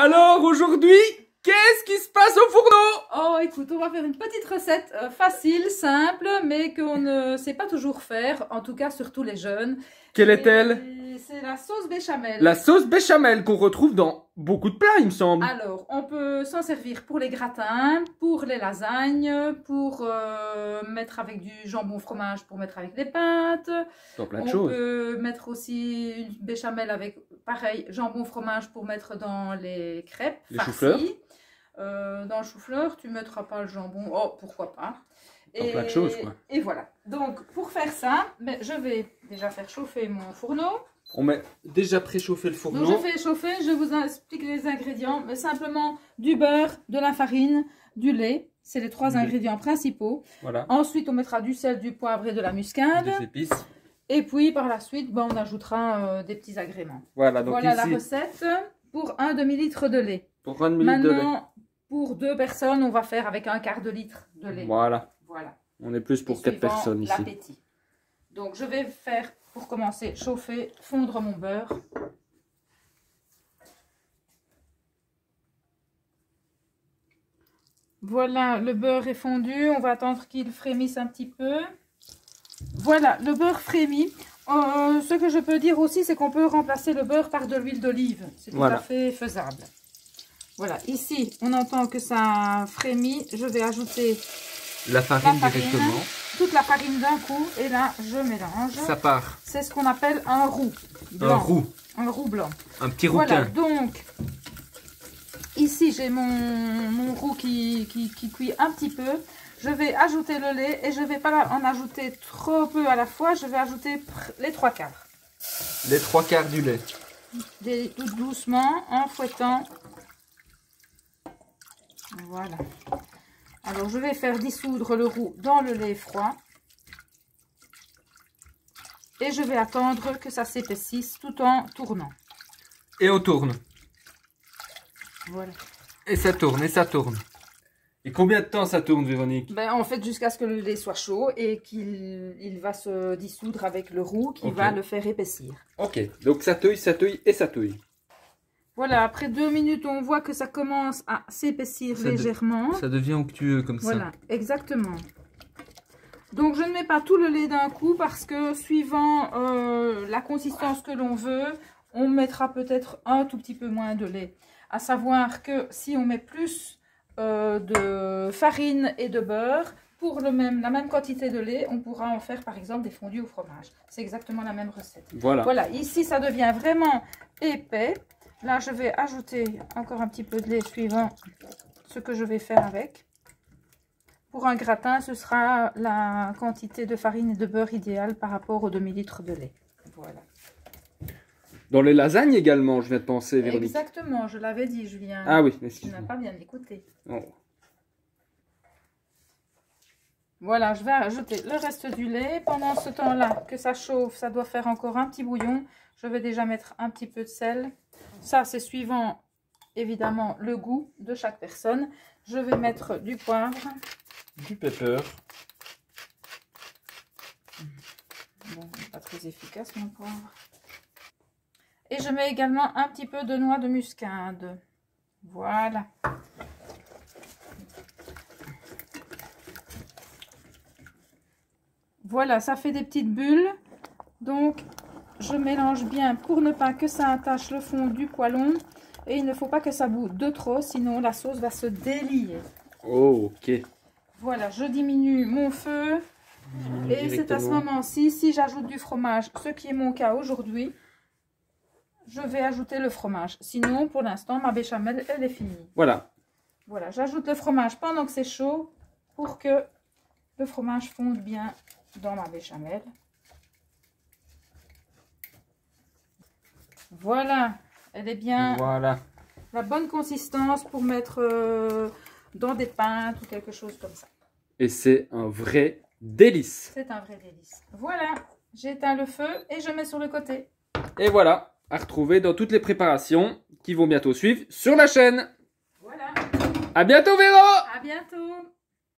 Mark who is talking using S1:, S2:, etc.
S1: Alors aujourd'hui, qu'est-ce qui se passe au fourneau?
S2: Oh écoute, on va faire une petite recette facile, simple, mais qu'on ne sait pas toujours faire, en tout cas surtout les jeunes.
S1: Quelle est-elle?
S2: C'est la sauce béchamel.
S1: La sauce béchamel qu'on retrouve dans beaucoup de plats, il me semble.
S2: Alors, on peut s'en servir pour les gratins, pour les lasagnes, pour mettre avec du jambon fromage, pour mettre avec des pâtes.
S1: Dans plein de
S2: On
S1: choses.
S2: peut mettre aussi une béchamel avec, pareil, jambon fromage pour mettre dans les crêpes.
S1: Les chou-fleurs.
S2: Dans le chou-fleur, tu ne mettras pas le jambon. Oh, pourquoi pas.
S1: Dans plein de choses, quoi.
S2: Et voilà. Donc, pour faire ça, je vais déjà faire chauffer mon fourneau.
S1: On met déjà préchauffé le fourneau.
S2: Donc, je fais chauffer, je vous explique les ingrédients. Mais simplement du beurre, de la farine, du lait. C'est les trois ingrédients principaux.
S1: Voilà.
S2: Ensuite, on mettra du sel, du poivre et de la muscade.
S1: Des épices.
S2: Et puis, par la suite, on ajoutera des petits agréments.
S1: Voilà, donc
S2: Voilà
S1: ici,
S2: la recette pour un demi-litre de lait.
S1: pour 1 demi-litre de lait.
S2: Maintenant, pour 2 personnes, on va faire avec un quart de litre de lait.
S1: Voilà.
S2: Voilà.
S1: On est plus pour
S2: Et
S1: 4
S2: suivant
S1: personnes ici.
S2: l'appétit. Donc, je vais faire, pour commencer, chauffer, fondre mon beurre. Voilà, le beurre est fondu. On va attendre qu'il frémisse un petit peu. Voilà, le beurre frémit. Ce que je peux dire aussi, c'est qu'on peut remplacer le beurre par de l'huile d'olive. C'est tout à fait faisable. Voilà, ici, on entend que ça frémit. Je vais ajouter
S1: la farine directement.
S2: Toute la farine d'un coup. Et là, je mélange.
S1: Ça part.
S2: C'est ce qu'on appelle un roux blanc.
S1: Un roux.
S2: Un roux blanc.
S1: Un petit
S2: Voilà,
S1: rouquin.
S2: donc, ici, j'ai mon roux qui cuit un petit peu. Je vais ajouter le lait et je ne vais pas en ajouter trop peu à la fois. Je vais ajouter les 3/4.
S1: Les 3/4 du lait.
S2: Tout doucement, en fouettant. Voilà. Alors, je vais faire dissoudre le roux dans le lait froid. Et je vais attendre que ça s'épaississe tout en tournant.
S1: Et on tourne.
S2: Voilà.
S1: Et ça tourne, et ça tourne. Et combien de temps ça tourne, Véronique?
S2: En fait, jusqu'à ce que le lait soit chaud et qu'il va se dissoudre avec le roux qui va le faire épaissir.
S1: Ok, donc ça touille, et ça touille.
S2: Voilà, après 2 minutes, on voit que ça commence à s'épaissir légèrement.
S1: Ça devient onctueux comme ça.
S2: Voilà, exactement. Donc, je ne mets pas tout le lait d'un coup parce que suivant la consistance que l'on veut, on mettra peut-être un tout petit peu moins de lait. À savoir que si on met plus de farine et de beurre, pour la même quantité de lait, on pourra en faire par exemple des fondus au fromage. C'est exactement la même recette.
S1: Voilà.
S2: Voilà, ici ça devient vraiment épais. Là, je vais ajouter encore un petit peu de lait suivant ce que je vais faire avec. Pour un gratin, ce sera la quantité de farine et de beurre idéale par rapport au demi-litre de lait. Voilà.
S1: Dans les lasagnes également, je viens de penser, Véronique.
S2: Exactement, je l'avais dit, Julien.
S1: Ah oui,
S2: Tu
S1: excuse-moi.
S2: n'as pas bien écouté.
S1: Oh.
S2: Voilà, je vais ajouter le reste du lait. Pendant ce temps-là, que ça chauffe, ça doit faire encore un petit bouillon. Je vais déjà mettre un petit peu de sel. Ça, c'est suivant, évidemment, le goût de chaque personne. Je vais mettre du poivre.
S1: Du pepper.
S2: Bon, pas très efficace, mon poivre. Et je mets également un petit peu de noix de muscade. Voilà. Voilà, ça fait des petites bulles. Donc, je mélange bien pour ne pas que ça attache le fond du poêlon. Et il ne faut pas que ça bout de trop, sinon la sauce va se délier.
S1: Oh, ok.
S2: Voilà, je diminue mon feu. Et c'est à ce moment-ci, si j'ajoute du fromage, ce qui est mon cas aujourd'hui, je vais ajouter le fromage. Sinon, pour l'instant, ma béchamel, elle est finie.
S1: Voilà.
S2: Voilà, j'ajoute le fromage pendant que c'est chaud pour que le fromage fonde bien dans ma béchamel. Voilà, elle est bien la bonne consistance pour mettre dans des pâtes ou quelque chose comme ça.
S1: Et c'est un vrai délice.
S2: C'est un vrai délice. Voilà, j'éteins le feu et je mets sur le côté.
S1: Et voilà, à retrouver dans toutes les préparations qui vont bientôt suivre sur la chaîne.
S2: Voilà.
S1: À bientôt, Véro!
S2: À bientôt.